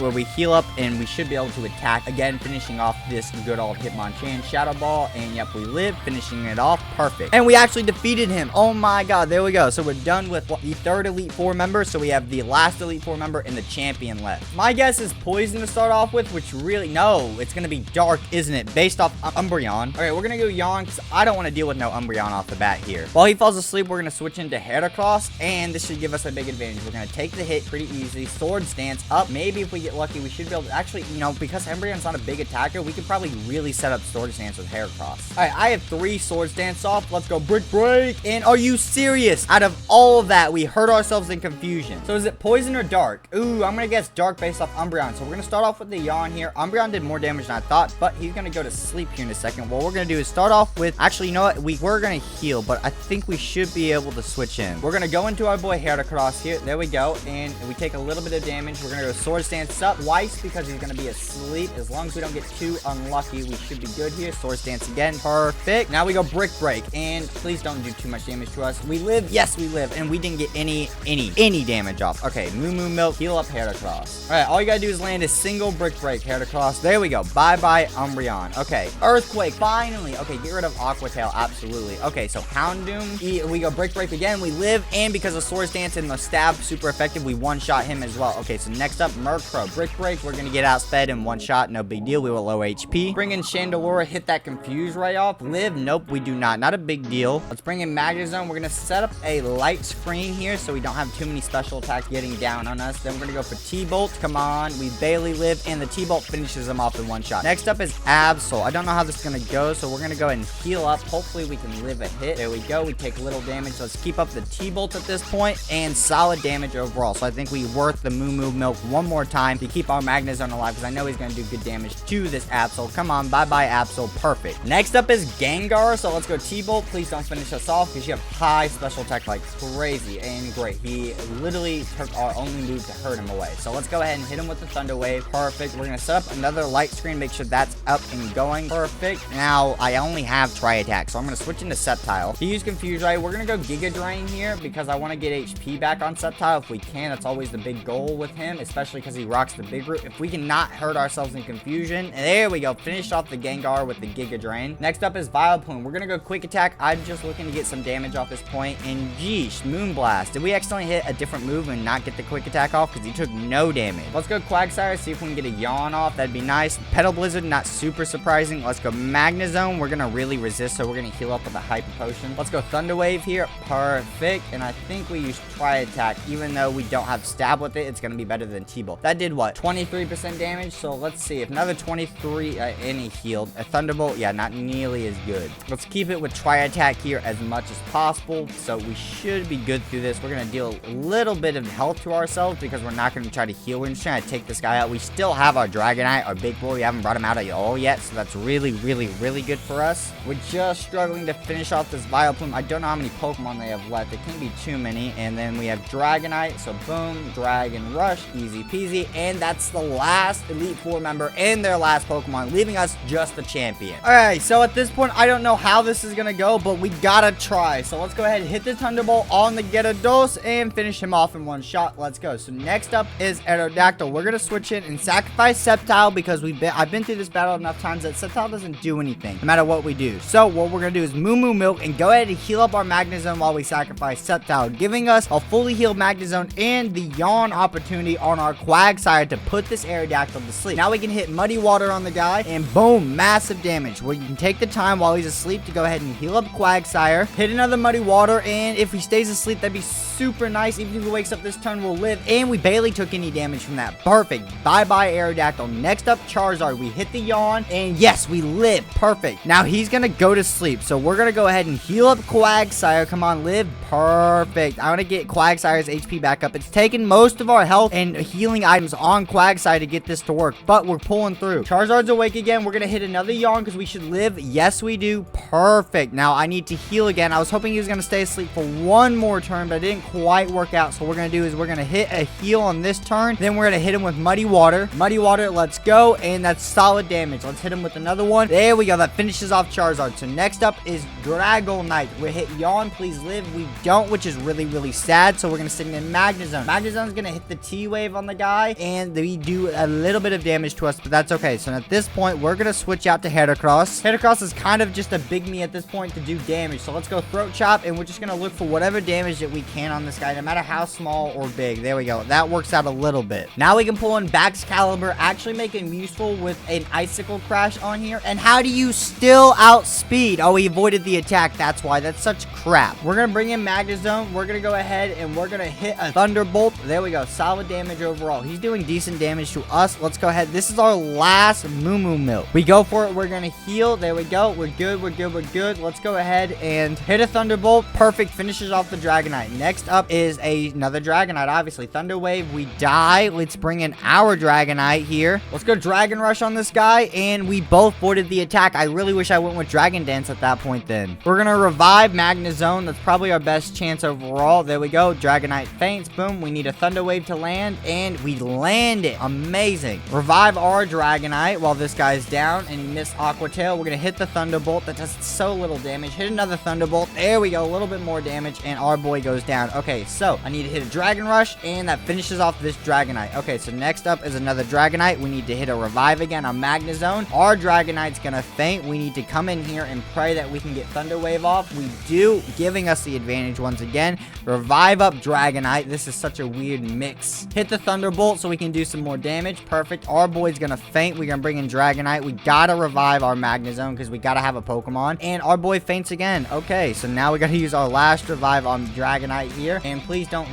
where we heal up and we should be able to attack again, finishing off this good old Hitmonchan. Shadow Ball, and yep, we live, finishing it off. Perfect. And we actually defeated him. Oh my god, there we go. So we're done with the third Elite Four member. So we have the last Elite Four member and the champion left. My guess is Poison to start off with, which really, no, it's gonna be Dark, isn't it? Based off Umbreon. Okay, we're gonna go Yawn because I don't want to deal with no Umbreon off the bat here. While he falls asleep, we're gonna switch into Heracross, and this should give us a big advantage. We're gonna take the hit pretty easy. Swords Dance up. Maybe if we get lucky, we should be able to actually, you know, because Umbreon's not a big attacker, we could probably really set up Swords Dance with Heracross. All right, I have 3 Swords Dance off. Let's go Brick Break. And are you serious? Out of all of that, we hurt ourselves in confusion. So is it Poison or Dark? Ooh, I'm gonna guess Dark based off Umbreon. So we're gonna start off with the Yawn here. Umbreon did more damage than I thought, but he's gonna go to sleep here in a second. What we're gonna do is start off with, actually, you know what? We were gonna heal, but I think we should be able to switch in. We're gonna go into our boy Heracross here. There we go, and we take a little bit of damage. We're gonna go Sword Stance up twice because he's gonna be asleep. As long as we don't get too unlucky, we should be good here. Sword Stance again. Perfect. Now we go Brick Break, and please don't do too much damage to us. We live. Yes, we live, and we didn't get any damage off. Okay, Moo Moo Milk. Heal up Heracross. All right, all you gotta do is land a single Brick Break Heracross. There we go. Bye-bye Umbreon. Okay, Earthquake. Finally. Okay, get rid of Aqua Tail. Absolutely. Okay, so Houndoom. We go Brick Break again. We live, and because of Sword Stance and the stab super effective, we one-shot him as well. Okay, so next up, Murkrow. Brick Break. We're gonna get outsped in one shot. No big deal. We were low HP. Bring in Chandelure. Hit that Confuse Ray off. Live. Nope, we do not. Not a big deal. Let's bring in Magnezone. We're gonna set up a light screen here so we don't have too many special attacks getting down on us. Then we're gonna go for T-Bolt. Come on. We barely live, and the T-Bolt finishes them off in one shot. Next up is Absol. I don't know how this is gonna go, so we're gonna go ahead and heal up. Hopefully we can live a hit. There we go. We take little damage. Let's keep up the T-Bolt at this point, and solid damage overall. So I think we worth the Moo Moo Milk one more time to keep our Magnezone alive, because I know he's gonna do good damage to this Absol. Come on. Bye-bye Absol. Perfect. Next up is Gengar. So let's go T-Bolt. Please don't finish us off, because you have high special attack like crazy. And great. He literally took our only move to hurt him away. So let's go ahead and hit him with the Thunder Wave. Perfect. We're gonna set up another light screen. Make sure that's up and going. Perfect. Now, I only have Tri-Attack, so I'm gonna switch into Sceptile. To use Confuse Ray, we're gonna go Giga Drain here, because I want to get HP back on Sceptile if we can. That's always the big goal with him, especially because he rocks the big root. If we can not hurt ourselves in confusion. And there we go. Finished off the Gengar with the Giga Drain. Next up is Vileplume. We're going to go quick attack. I'm just looking to get some damage off this point. And geesh, Moonblast. Did we accidentally hit a different move and not get the quick attack off? Because he took no damage. Let's go Quagsire, see if we can get a Yawn off. That'd be nice. Petal Blizzard, not super surprising. Let's go Magnezone. We're going to really resist, so we're going to heal up with a Hyper Potion. Let's go Thunder Wave here. Perfect. And I think we use Tri Attack. Even though we don't have Stab with it, it's going to be better than T-Bolt. That did what? 23% damage. So let's see. If another 23 and he healed. A Thunderbolt, yeah, not nearly as good. Let's keep it with Tri Attack here as much as possible. So we should be good through this. We're going to deal a little bit of health to ourselves because we're not going to try to heal. We're just trying to take this guy out. We still have our Dragonite, our big boy. We haven't brought him out at all yet. So that's really, really, really good for us. We're just struggling to finish off this Vileplume. I don't know how many Pokemon they have left. It can't be too many. And then we have Dragonite. So boom, Dragon Rush, easy peasy. And that's the last Elite Four member and their last Pokemon, leaving us just the champion. All right, so at this point, I don't know how this is gonna go, but we gotta try. So let's go ahead and hit the Thunderbolt on the Gyarados and finish him off in one shot. Let's go. So next up is Aerodactyl. We're gonna switch in and sacrifice Sceptile because I've been through this battle enough times that Sceptile doesn't do anything no matter what we do. So what we're gonna do is Moo Milk and go ahead and heal up our Magnezone while we sacrifice Sceptile, giving us a fully healed Magnezone and the Yawn opportunity on our Quagsire to put this Aerodactyl to sleep. Now we can hit Muddy Water on the guy and boom, massive damage where you can take the time while he's asleep to go ahead and heal up Quagsire, hit another Muddy Water, and if he stays asleep, that'd be super nice. Even if he wakes up this turn, we'll live, and we barely took any damage from that. Perfect. Bye-bye, Aerodactyl. Next up, Charizard. We hit the Yawn, and yes, we live. Perfect. Now he's gonna go to sleep, so we're gonna go ahead and heal up Quagsire. Come on, live. Perfect. I want to get Quagsire's HP back up. It's taken most of our health and healing items on Quagsire to get this to work, but we're pulling through. Charizard's awake again. We're gonna hit another Yawn because we should live. Yes, we do. Perfect. Now I need to heal again. I was hoping he was gonna stay asleep for one more turn, but it didn't quite work out. So what we're gonna do is we're gonna hit a heal on this turn. Then we're gonna hit him with Muddy Water. Muddy Water, let's go. And that's solid damage. Let's hit him with another one. There we go. That finishes off Charizard. So next up is Dragonite. We hit Yawn. Please live. We don't, which is really, really sad. So we're gonna send in Magnezone. Magnezone's gonna hit the T-Wave on the guy, and we do a little bit of damage to us, but that's okay. So at this point, we're gonna switch out to Heracross. Heracross is kind of just a big me at this point to do damage. So let's go Throat Chop, and we're just gonna look for whatever damage that we can on this guy, no matter how small or big. There we go. That works out a little bit. Now we can pull in Baxcalibur, actually make him useful with an Icicle Crash on here. And how do you still outspeed? Oh, he avoided the attack. That's why. That's such crap. We're gonna bring in Magnezone. We're gonna go ahead and we're gonna hit a Thunderbolt. There we go. Solid damage overall. He's doing decent damage to us. Let's go ahead. This is our last Moo Milk. We go for it. We're gonna heal. There we go. We're good. We're good. We're good. Let's go ahead and hit a Thunderbolt. Perfect. Finishes off the Dragonite. Next up is another Dragonite. Obviously, Thunder Wave. We die. Let's bring in our Dragonite here. Let's go Dragon Rush on this guy, and we both voided the attack. I really wish I went with Dragon Dance at that point then. We're gonna revive Magnezone. That's probably our best chance overall. There we go. Dragonite faints. Boom. We need a Thunder Wave to land, and we land it. Amazing. Revive our Dragonite while this guy's down, and he missed Aqua Tail. We're gonna hit the Thunderbolt. That does so little damage. Hit another Thunderbolt. There we go. A little bit more damage, and our boy goes down. Okay, so I need to hit a Dragon Rush, and that finishes off this Dragonite. Okay, so next up is another Dragonite. We need to hit a Revive again on Magnezone. Our Dragonite's gonna faint. We need to come in here and pray that we can get Thunder Wave off. We do, giving us the advantage once again. Revive up Dragonite. This is such a weird mix. Hit the Thunderbolt so we can do some more damage. Perfect. Our boy's gonna faint. We're gonna bring in Dragonite. We gotta revive our Magnezone because we gotta have a Pokemon. And our boy faints again. Okay, so now we gotta use our last revive on Dragonite here. And please don't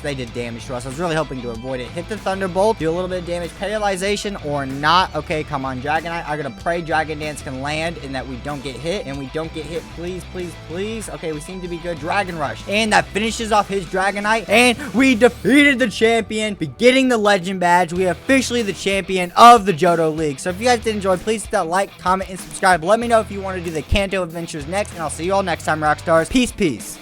they did damage to us. I was really hoping to avoid it. Hit the Thunderbolt. Do a little bit of damage. Paralyzation or not. Okay, come on, Dragonite. I'm gonna pray Dragon Dance can land and that we don't get hit. And we don't get hit. Please, please, please. Okay, we seem to be good. Dragon Rush. And that finishes off his Dragonite. And we defeated the champion, getting the Legend Badge. We are officially the champion of the Johto League. So if you guys did enjoy, please hit that like, comment, and subscribe. Let me know if you want to do the Kanto Adventures next. And I'll see you all next time, Rockstars. Peace, peace.